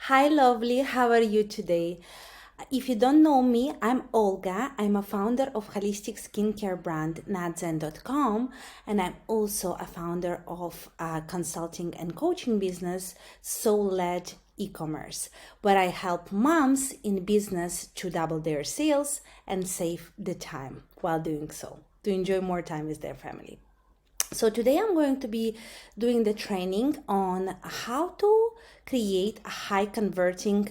Hi, lovely. How are you today? If you don't know me, I'm Olga. I'm a founder of holistic skincare brand 𝐇𝐎𝐏𝐄, and I'm also a founder of a consulting and coaching business, Soul-Led e-commerce, where I help moms in business to double their sales and save the time while doing so, to enjoy more time with their family. So today I'm going to be doing the training on how to create a high converting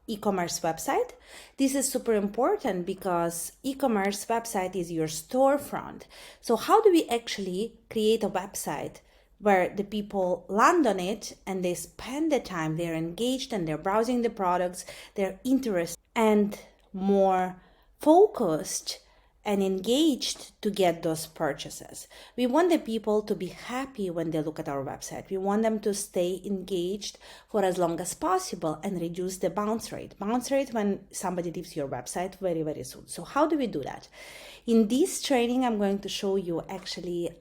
e-commerce website. This is super important because e-commerce website is your storefront. So how do we actually create a website where the people land on it and they spend the time, they're engaged and they're browsing the products, they're interested and more focused and engaged to get those purchases. We want the people to be happy when they look at our website. We want them to stay engaged for as long as possible and reduce the bounce rate. Bounce rate when somebody leaves your website very, very soon. So how do we do that? In this training, I'm going to show you actually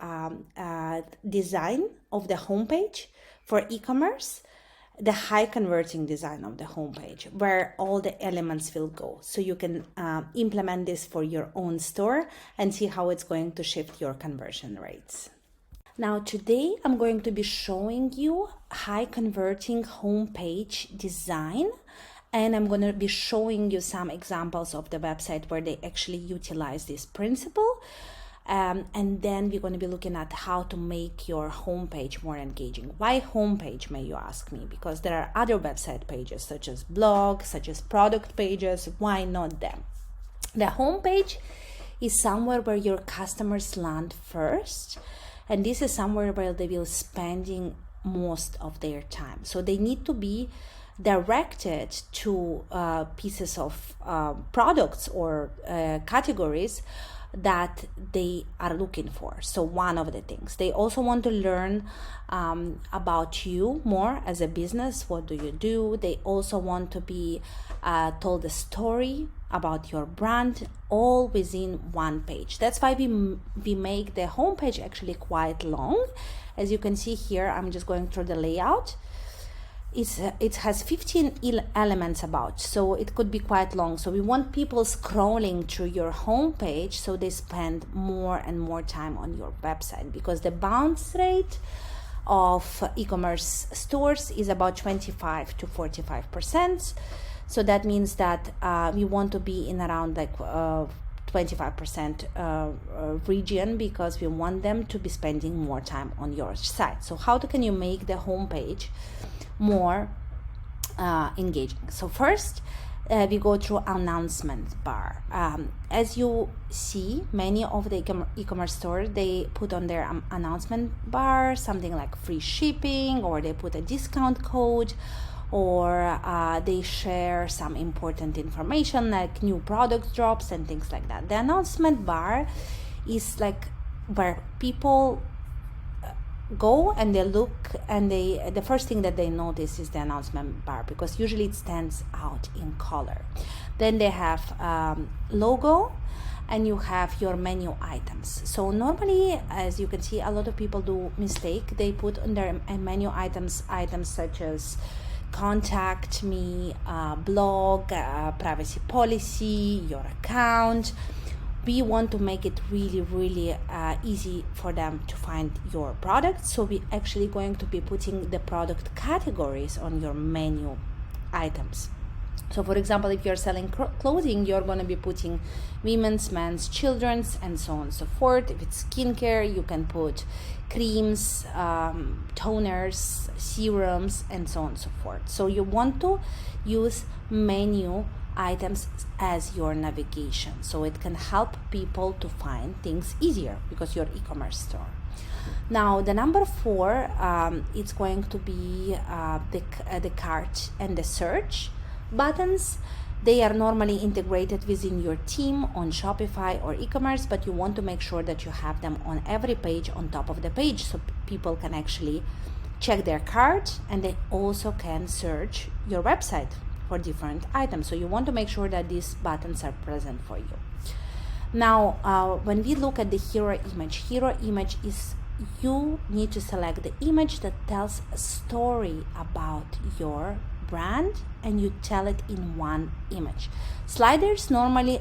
design of the homepage for e-commerce, the high converting design of the homepage where all the elements will go. So you can implement this for your own store and see how it's going to shift your conversion rates. Now today I'm going to be showing you high converting homepage design, and I'm going to be showing you some examples of the website where they actually utilize this principle. And then we're going to be looking at how to make your homepage more engaging. Why homepage, may you ask me? Because there are other website pages such as blogs, such as product pages. Why not them? The homepage is somewhere where your customers land first, and this is somewhere where they will spending most of their time. So they need to be directed to pieces of products or categories that they are looking for. So one of the things, they also want to learn about you more as a business. What do you do? They also want to be told a story about your brand, all within one page. That's why we make the homepage actually quite long. As you can see here, I'm just going through the layout. It has 15 elements about, so it could be quite long. So we want people scrolling through your homepage so they spend more and more time on your website, because the bounce rate of e-commerce stores is about 25 to 45%. So that means that we want to be in around like 25% region, because we want them to be spending more time on your site. So how can you make the homepage more engaging? So first we go through announcement bar. As you see, many of the e-commerce stores, they put on their announcement bar something like free shipping, or they put a discount code, or they share some important information like new product drops and things like that. The announcement bar is like where people go and they look, and the first thing that they notice is the announcement bar, because usually it stands out in color. Then they have logo, and you have your menu items. So normally, as you can see, a lot of people do mistake. They put on their menu items such as contact me, blog, privacy policy, your account. We want to make it really, really easy for them to find your product. So we actually going to be putting the product categories on your menu items. So for example, if you're selling clothing, you're going to be putting women's, men's, children's, and so on and so forth. If it's skincare, you can put creams, toners, serums, and so on and so forth. So you want to use menu items as your navigation, so it can help people to find things easier, because you're e-commerce store. Now the number 4, it's going to be the cart and the search buttons. They are normally integrated within your team on Shopify or e-commerce, but you want to make sure that you have them on every page, on top of the page, so people can actually check their cart, and they also can search your website for different items. So you want to make sure that these buttons are present for you. Now when we look at the hero image is, you need to select the image that tells a story about your brand and you tell it in one image. Sliders normally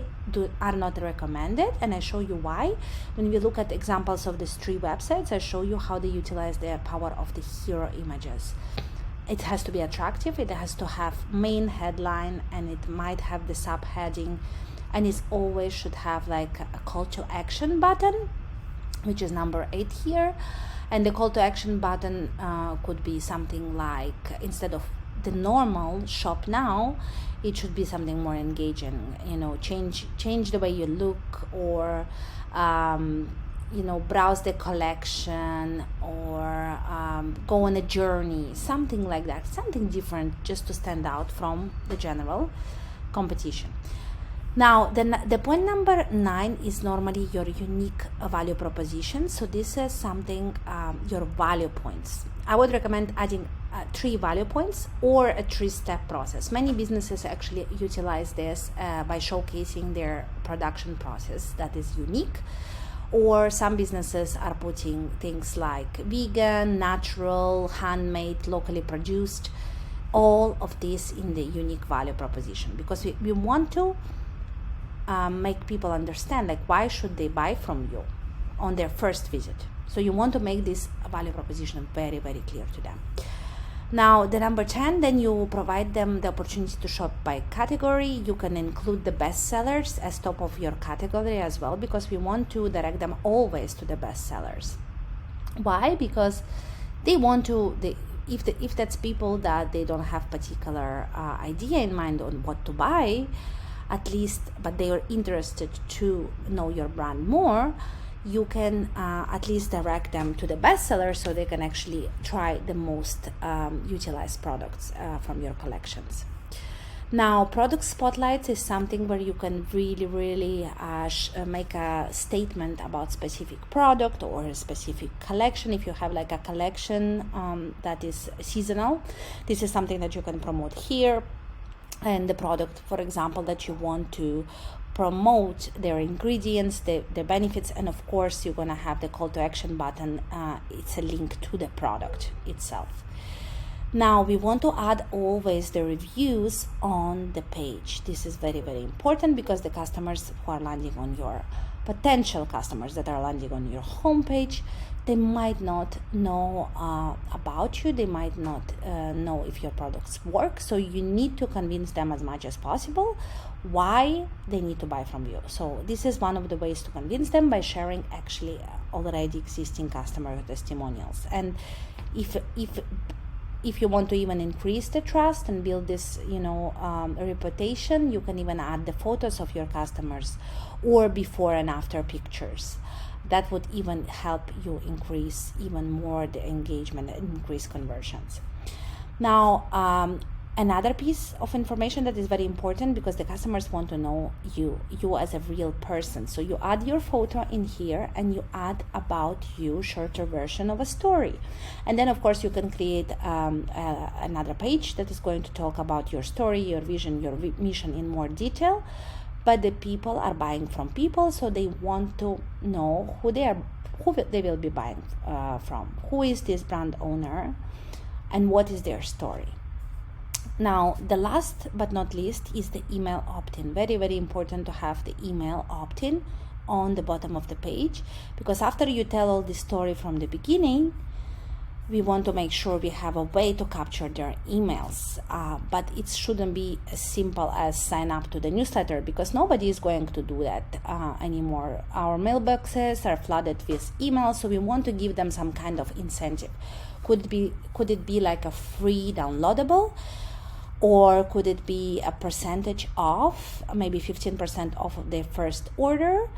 are not recommended, and I show you why. When we look at examples of these 3 websites, I show you how they utilize the power of the hero images. It has to be attractive, it has to have main headline, and it might have the subheading, and it always should have like a call to action button, which is number 8 here. And the call to action button could be something like, instead of the normal shop now, it should be something more engaging, you know, change the way you look, or you know, browse the collection, or go on a journey, something like that, something different, just to stand out from the general competition. Now, the point number 9 is normally your unique value proposition. So this is something, your value points. I would recommend adding 3 value points or a 3-step process. Many businesses actually utilize this by showcasing their production process that is unique. Or some businesses are putting things like vegan, natural, handmade, locally produced, all of this in the unique value proposition, because we want to make people understand, like, why should they buy from you on their first visit. So you want to make this value proposition very, very clear to them. Now, the number 10, then you provide them the opportunity to shop by category. You can include the best sellers as top of your category as well, because we want to direct them always to the best sellers. Why? Because they want to, if that's people that they don't have particular idea in mind on what to buy, at least, but they are interested to know your brand more, you can at least direct them to the bestseller, so they can actually try the most utilized products from your collections. Now, product spotlights is something where you can really make a statement about specific product or a specific collection. If you have like a collection that is seasonal, this is something that you can promote here. And the product, for example, that you want to promote, their ingredients, the benefits, and of course you're going to have the call to action button. It's a link to the product itself. Now, we want to add always the reviews on the page. This is very, very important, because the customers who are landing on your, potential customers that are landing on your homepage, they might not know about you. They might not know if your products work. So you need to convince them as much as possible why they need to buy from you. So this is one of the ways to convince them, by sharing actually already existing customer testimonials. And if you want to even increase the trust and build this, reputation, you can even add the photos of your customers or before and after pictures. That would even help you increase even more the engagement and increase conversions. Now, another piece of information that is very important, because the customers want to know you as a real person. So you add your photo in here, and you add about you, shorter version of a story. And then of course you can create another page that is going to talk about your story, your vision, your mission in more detail. But the people are buying from people, so they want to know who they will be buying from. Who is this brand owner, and what is their story? Now, the last but not least is the email opt-in. Very, very important to have the email opt-in on the bottom of the page, because after you tell all the story from the beginning, we want to make sure we have a way to capture their emails, but it shouldn't be as simple as sign up to the newsletter, because nobody is going to do that anymore. Our mailboxes are flooded with emails, so we want to give them some kind of incentive. Could it be like a free downloadable, or could it be a percentage off, maybe 15% off of their first order,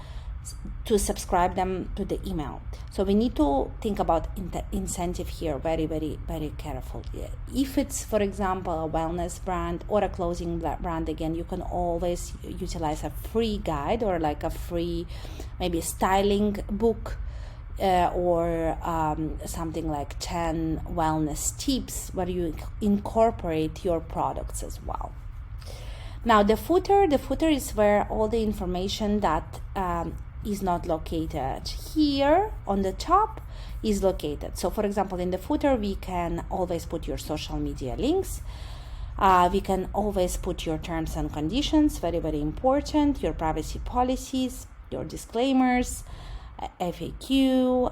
to subscribe them to the email? So we need to think about incentive here very, very, very carefully. If it's, for example, a wellness brand or a clothing brand, again, you can always utilize a free guide, or like a free maybe styling book, or something like 10 wellness tips, where you incorporate your products as well. Now, the footer is where all the information that is not located here on the top is located. So for example, in the footer, we can always put your social media links. We can always put your terms and conditions, very, very important, your privacy policies, your disclaimers, FAQ.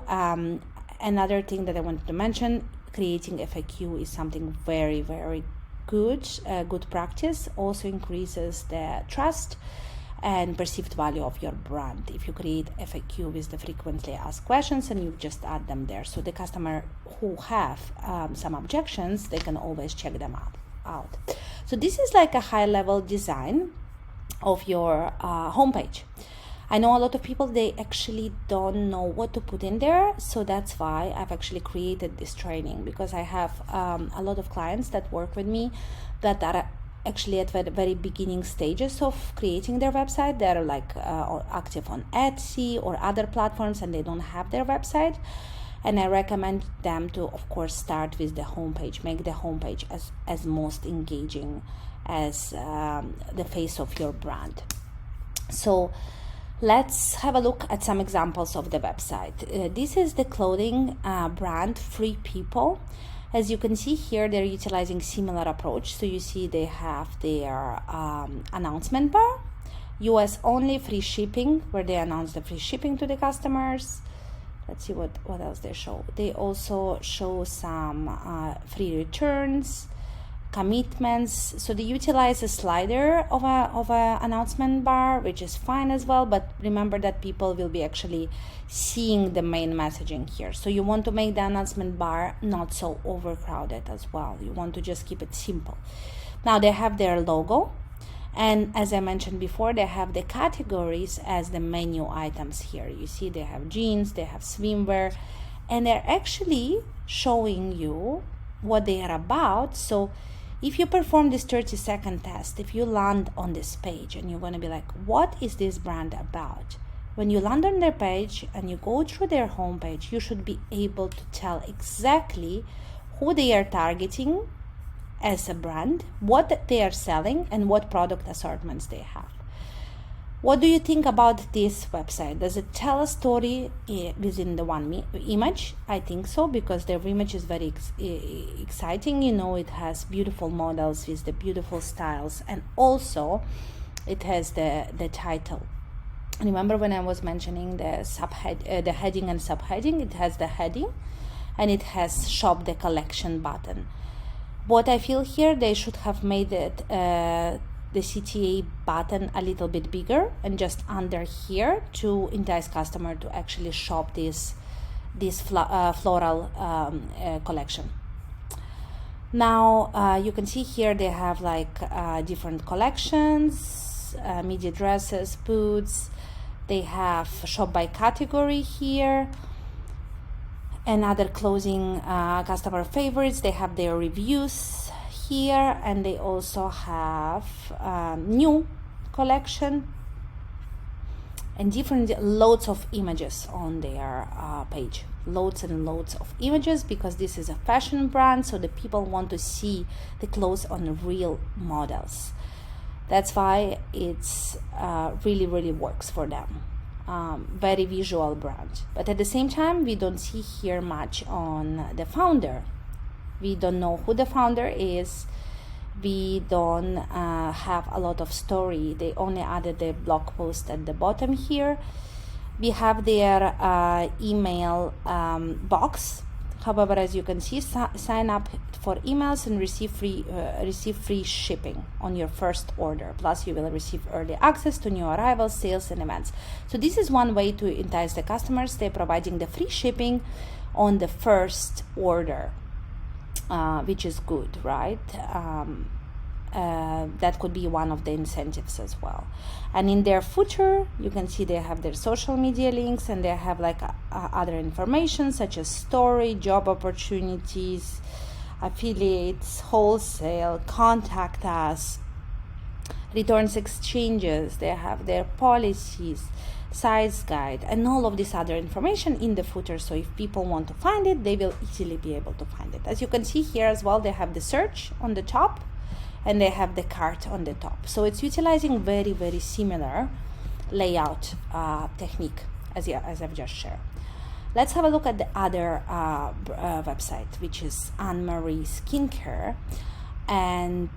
Another thing that I wanted to mention, creating FAQ is something very, very good. Good practice. Also increases the trust and perceived value of your brand. If you create FAQ with the frequently asked questions and you just add them there, so the customer who have some objections, they can always check them out. So this is like a high-level design of your homepage. I know a lot of people, they actually don't know what to put in there, so that's why I've actually created this training, because I have a lot of clients that work with me that are actually at the very beginning stages of creating their website. They're like active on Etsy or other platforms and they don't have their website. And I recommend them to, of course, start with the homepage. Make the homepage as most engaging as the face of your brand. So let's have a look at some examples of the website. This is the clothing brand Free People. As you can see here, they're utilizing similar approach. So you see they have their announcement bar, US only, free shipping, where they announce the free shipping to the customers. Let's see what else they show. They also show some free returns, commitments. So they utilize a slider of a announcement bar, which is fine as well, but remember that people will be actually seeing the main messaging here. So you want to make the announcement bar not so overcrowded as well. You want to just keep it simple. Now they have their logo, and as I mentioned before, they have the categories as the menu items here. You see they have jeans, they have swimwear, and they're actually showing you what they are about. So if you perform this 30-second test, if you land on this page and you're going to be like, what is this brand about? When you land on their page and you go through their homepage, you should be able to tell exactly who they are targeting as a brand, what they are selling, and what product assortments they have. What do you think about this website? Does it tell a story within the one image? I think so, because their image is very exciting. You know, it has beautiful models with the beautiful styles, and also it has the title. Remember when I was mentioning the the heading and subheading? It has the heading, and it has shop the collection button. What I feel here, they should have made it the CTA button a little bit bigger and just under here to entice customer to actually shop this floral collection. Now you can see here they have like different collections, media dresses, boots. They have shop by category here, and other clothing customer favorites. They have their reviews here, and they also have new collection and loads of images on their page. Loads and loads of images, because this is a fashion brand, so the people want to see the clothes on real models. That's why it's really, really works for them. Very visual brand. But at the same time, we don't see here much on the founder. We don't know who the founder is. We don't have a lot of story. They only added the blog post at the bottom here. We have their email box. However, as you can see, sign up for emails and receive free shipping on your first order. Plus, you will receive early access to new arrivals, sales, and events. So this is one way to entice the customers. They're providing the free shipping on the first order, which is good, right? That could be one of the incentives as well. And in their footer, you can see they have their social media links, and they have like other information such as story, job opportunities, affiliates, wholesale, contact us, returns exchanges. They have their policies, size guide, and all of this other information in the footer. So if people want to find it, they will easily be able to find it. As you can see here as well, they have the search on the top, and they have the cart on the top. So it's utilizing very, very similar layout technique as I've just shared. Let's have a look at the other website, which is Anne Marie Skincare. And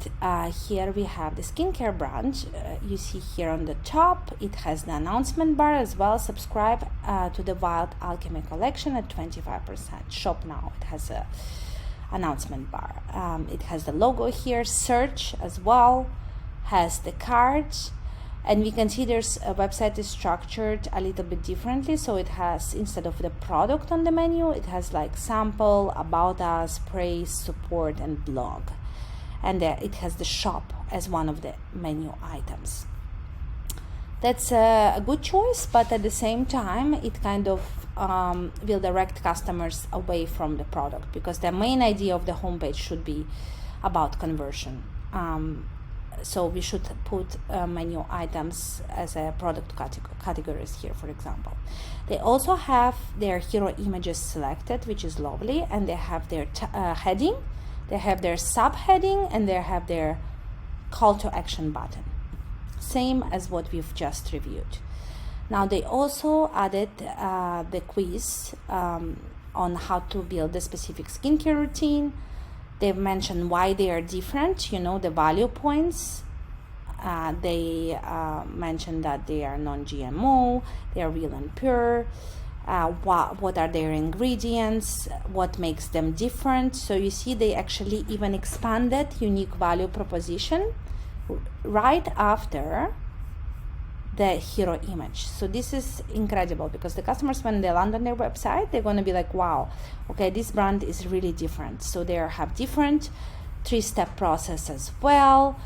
here we have the skincare brand. You see here on the top, it has the announcement bar as well. Subscribe to the Wild Alchemy collection at 25%. Shop now. It has a announcement bar. It has the logo here. Search as well. Has the cards. And we can see there's a website is structured a little bit differently. So it has, instead of the product on the menu, it has like sample, about us, praise, support, and blog. And it has the shop as one of the menu items. That's a good choice, but at the same time, it kind of will direct customers away from the product, because the main idea of the homepage should be about conversion. So we should put menu items as a product categories here, for example. They also have their hero images selected, which is lovely, and they have their heading. They have their subheading, and they have their call to action button. Same as what we've just reviewed. Now they also added the quiz on how to build a specific skincare routine. They've mentioned why they are different, you know, the value points. They mentioned that they are non-GMO, they are real and pure. What are their ingredients, what makes them different. So you see they actually even expanded unique value proposition right after the hero image. So this is incredible, because the customers, when they land on their website, they're going to be like, wow, okay, this brand is really different. So they have different 3-step process as well.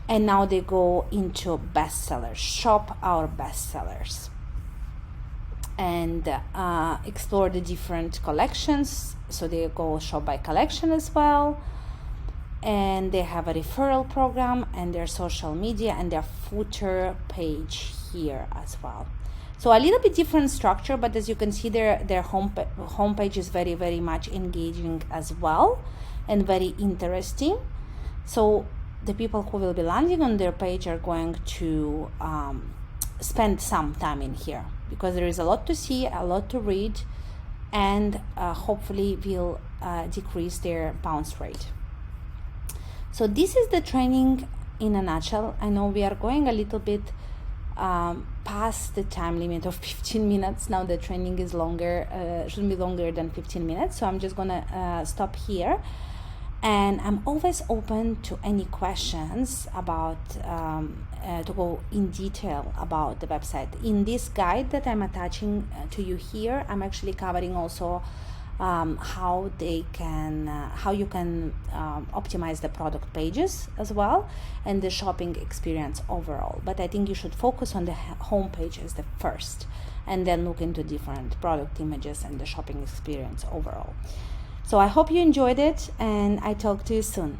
And now they go into bestsellers, shop our bestsellers, and explore the different collections. So they go shop by collection as well. And they have a referral program, and their social media, and their footer page here as well. So a little bit different structure, but as you can see, their homepage is very, very much engaging as well, and very interesting. So the people who will be landing on their page are going to spend some time in here, because there is a lot to see, a lot to read, and hopefully will decrease their bounce rate. So this is the training in a nutshell. I know we are going a little bit past the time limit of 15 minutes. Now the training is longer, shouldn't be longer than 15 minutes. So I'm just gonna stop here. And I'm always open to any questions about, to go in detail about the website. In this guide that I'm attaching to you here, I'm actually covering also how you can optimize the product pages as well, and the shopping experience overall. But I think you should focus on the home page as the first, and then look into different product images and the shopping experience overall. So I hope you enjoyed it, and I talk to you soon.